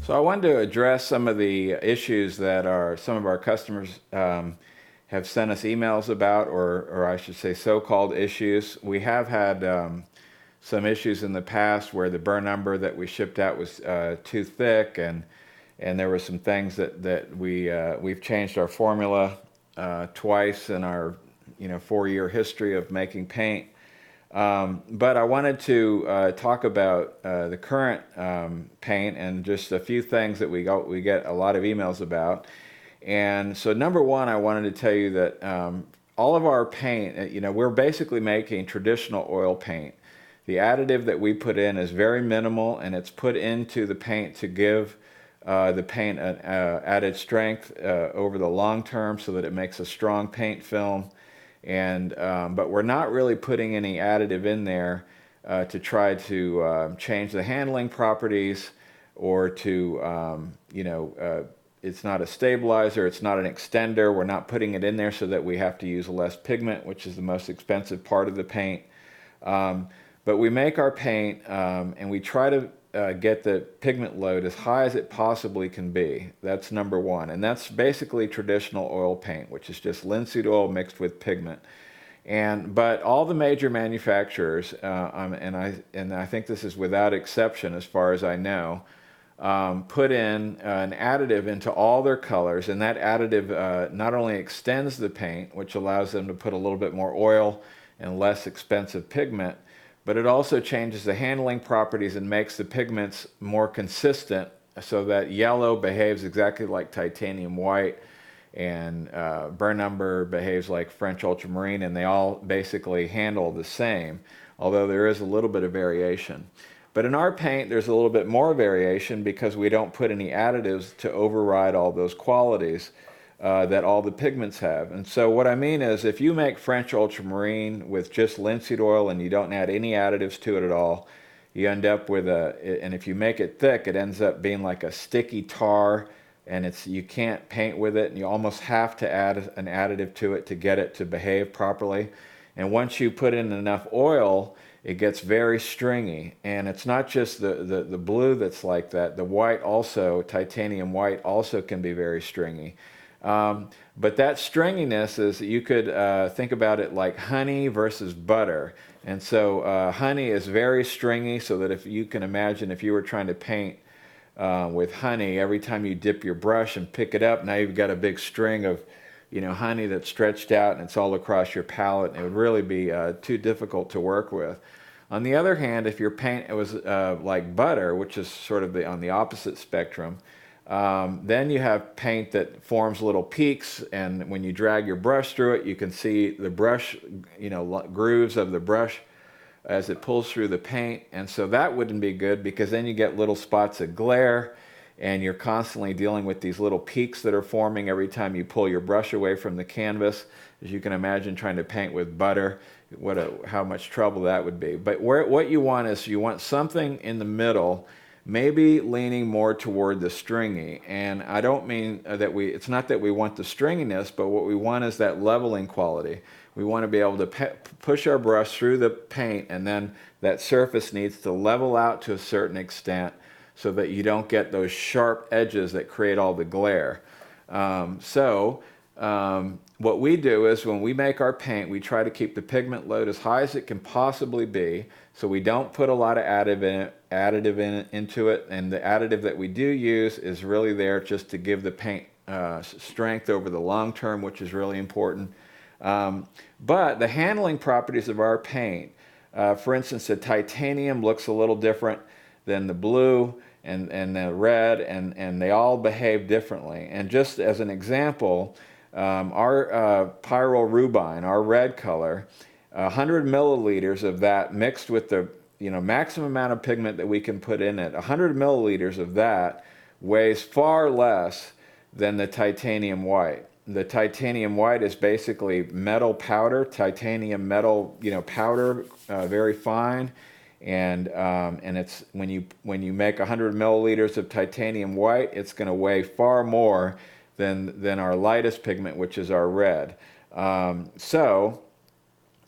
So I wanted to address some of the issues that some of our customers have sent us emails about, or I should say so-called issues. We have had some issues in the past where the burn number that we shipped out was too thick, and there were some things that we've changed our formula twice in our 4-year history of making paint. But I wanted to talk about the current paint and just a few things that we get a lot of emails about. And so number one, I wanted to tell you that all of our paint, we're basically making traditional oil paint. The additive that we put in is very minimal, and it's put into the paint to give the paint an added strength over the long term so that it makes a strong paint film. And but we're not really putting any additive in there to try to change the handling properties or to it's not a stabilizer, it's not an extender. We're not putting it in there so that we have to use less pigment, which is the most expensive part of the paint. But we make our paint and we try to get the pigment load as high as it possibly can be. That's number one. And that's basically traditional oil paint, which is just linseed oil mixed with pigment. But all the major manufacturers, and I think this is without exception as far as I know, put in an additive into all their colors, and that additive not only extends the paint, which allows them to put a little bit more oil and less expensive pigment, but it also changes the handling properties and makes the pigments more consistent so that yellow behaves exactly like titanium white, and burn number behaves like French ultramarine, and they all basically handle the same, although there is a little bit of variation. But in our paint, there's a little bit more variation because we don't put any additives to override all those qualities that all the pigments have. And so what I mean is, if you make French ultramarine with just linseed oil and you don't add any additives to it at all, you end up with and if you make it thick, it ends up being like a sticky tar, and you can't paint with it, and you almost have to add an additive to it to get it to behave properly. And once you put in enough oil, it gets very stringy. And it's not just the blue that's like that. The white also, titanium white, also can be very stringy. But that stringiness is, you could think about it like honey versus butter. And so honey is very stringy, so that if you can imagine, if you were trying to paint with honey, every time you dip your brush and pick it up, now you've got a big string of honey that's stretched out, and it's all across your palette, and it would really be too difficult to work with. On the other hand, if your paint was like butter, which is sort of on the opposite spectrum, then you have paint that forms little peaks, and when you drag your brush through it, you can see the brush, grooves of the brush as it pulls through the paint. And so that wouldn't be good, because then you get little spots of glare, and you're constantly dealing with these little peaks that are forming every time you pull your brush away from the canvas. As you can imagine, trying to paint with butter, how much trouble that would be. But what you want is, you want something in the middle, maybe leaning more toward the stringy. And I don't mean that it's not that we want the stringiness, but what we want is that leveling quality. We want to be able to push our brush through the paint, and then that surface needs to level out to a certain extent so that you don't get those sharp edges that create all the glare. What we do is, when we make our paint, we try to keep the pigment load as high as it can possibly be, so we don't put a lot of additive into it, and the additive that we do use is really there just to give the paint strength over the long term, which is really important. But the handling properties of our paint, for instance, the titanium looks a little different than the blue and the red, and they all behave differently. And just as an example, our pyrorubine, our red color, 100 milliliters of that mixed with the maximum amount of pigment that we can put in it, 100 milliliters of that weighs far less than the titanium white. The titanium white is basically metal powder, titanium metal, powder, very fine. And it's when you make 100 milliliters of titanium white, it's going to weigh far more than our lightest pigment, which is our red.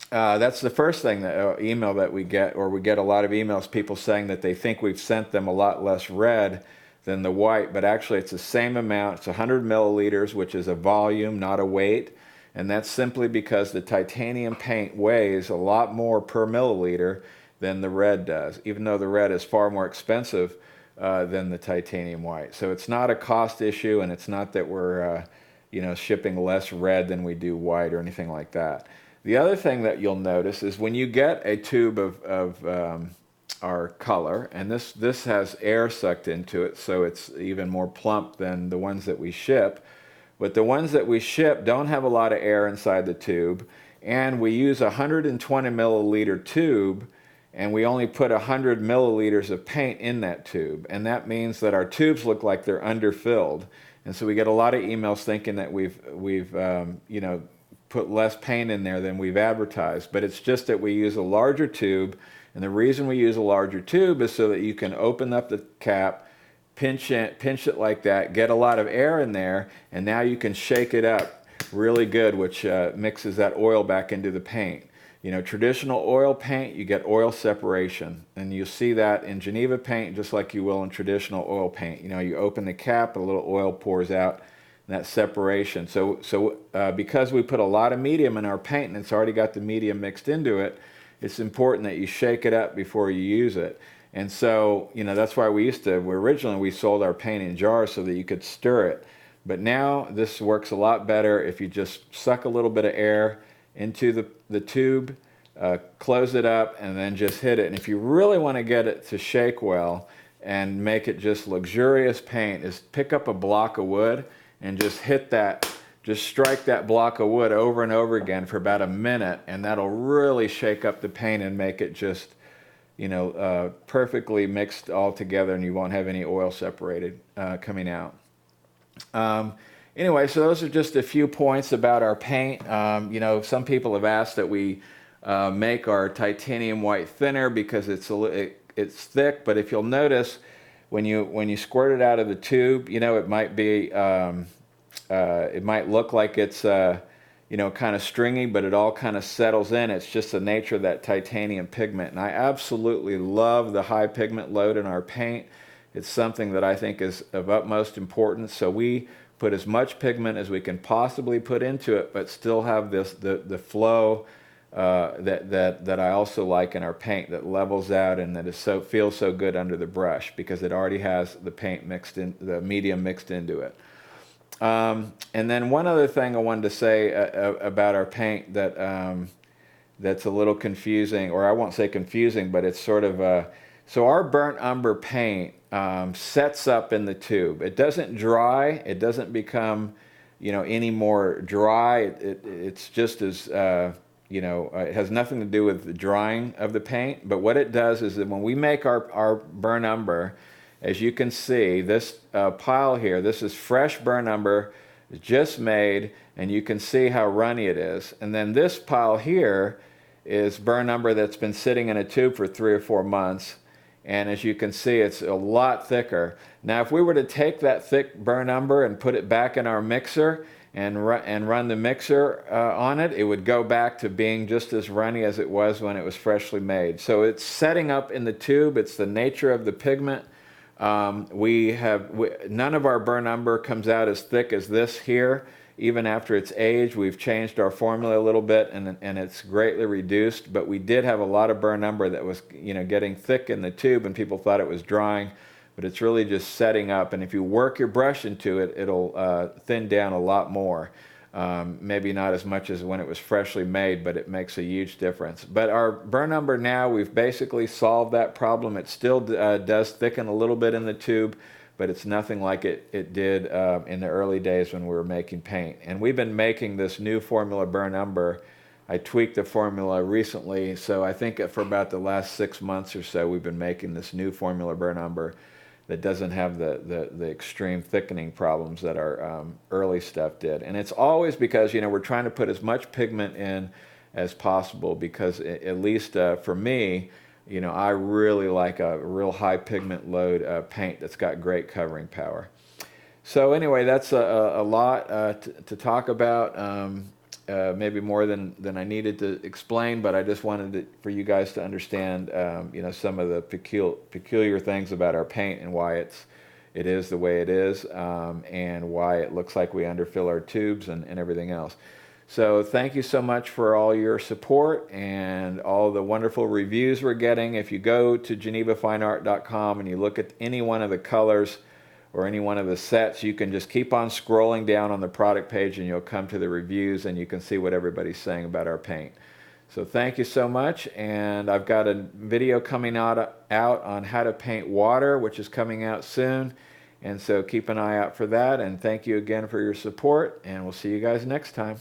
That's the first thing, that email that we get, or we get a lot of emails, people saying that they think we've sent them a lot less red than the white, but actually it's the same amount. It's 100 milliliters, which is a volume, not a weight. And that's simply because the titanium paint weighs a lot more per milliliter than the red does, even though the red is far more expensive than the titanium white. So it's not a cost issue, and it's not that we're shipping less red than we do white or anything like that. The other thing that you'll notice is when you get a tube of our color, and this has air sucked into it, so it's even more plump than the ones that we ship. But the ones that we ship don't have a lot of air inside the tube, and we use a 120 milliliter tube, and we only put 100 milliliters of paint in that tube. And that means that our tubes look like they're underfilled. And so we get a lot of emails thinking that we've put less paint in there than we've advertised. But it's just that we use a larger tube, and the reason we use a larger tube is so that you can open up the cap, pinch it like that, get a lot of air in there, and now you can shake it up really good, which mixes that oil back into the paint. Traditional oil paint, you get oil separation, and you see that in Geneva paint just like you will in traditional oil paint. You open the cap, a little oil pours out, and that separation. So because we put a lot of medium in our paint and it's already got the medium mixed into it, it's important that you shake it up before you use it. And so, that's why originally we sold our paint in jars so that you could stir it. But now this works a lot better if you just suck a little bit of air into the tube, close it up, and then just hit it. And if you really want to get it to shake well and make it just luxurious paint, is pick up a block of wood and just strike that block of wood over and over again for about a minute, and that'll really shake up the paint and make it just perfectly mixed all together, and you won't have any oil separated coming out. Anyway, so those are just a few points about our paint. Some people have asked that we make our titanium white thinner because it's thick, but if you'll notice, when you squirt it out of the tube, it might be it might look like it's kind of stringy, but it all kind of settles in. It's just the nature of that titanium pigment. And I absolutely love the high pigment load in our paint. It's something that I think is of utmost importance. So we put as much pigment as we can possibly put into it, but still have the flow that I also like in our paint, that levels out and that feels so good under the brush because it already has the paint mixed in, the medium mixed into it. And then one other thing I wanted to say about our paint that's a little confusing, or I won't say confusing, but it's sort of so our burnt umber paint sets up in the tube. It doesn't dry. It doesn't become any more dry. It's just as it has nothing to do with the drying of the paint. But what it does is that when we make our burnt umber, as you can see, this pile here, this is fresh burnt umber, just made, and you can see how runny it is. And then this pile here is burnt umber that's been sitting in a tube for 3 or 4 months. And as you can see, it's a lot thicker. Now, if we were to take that thick burnt umber and put it back in our mixer and run the mixer on it, it would go back to being just as runny as it was when it was freshly made. So it's setting up in the tube. It's the nature of the pigment. None of our burnt umber comes out as thick as this here. Even after it's aged, we've changed our formula a little bit, and it's greatly reduced. But we did have a lot of burnt umber that was, getting thick in the tube, and people thought it was drying, but it's really just setting up. And if you work your brush into it, it'll thin down a lot more. Maybe not as much as when it was freshly made, but it makes a huge difference. But our burnt umber now, we've basically solved that problem. It still does thicken a little bit in the tube, but it's nothing like it did in the early days when we were making paint. And we've been making this new formula burnt umber. I tweaked the formula recently, so I think for about the last 6 months or so, we've been making this new formula burnt umber that doesn't have the extreme thickening problems that our early stuff did. And it's always because, we're trying to put as much pigment in as possible because, at least for me, I really like a real high pigment load paint that's got great covering power. So anyway, that's a lot to talk about, maybe more than I needed to explain, but I just wanted for you guys to understand, some of the peculiar things about our paint and why it is the way it is, and why it looks like we underfill our tubes and everything else. So thank you so much for all your support and all the wonderful reviews we're getting. If you go to genevafineart.com and you look at any one of the colors or any one of the sets, you can just keep on scrolling down on the product page and you'll come to the reviews and you can see what everybody's saying about our paint. So thank you so much, and I've got a video coming out on how to paint water, which is coming out soon, and so keep an eye out for that, and thank you again for your support, and we'll see you guys next time.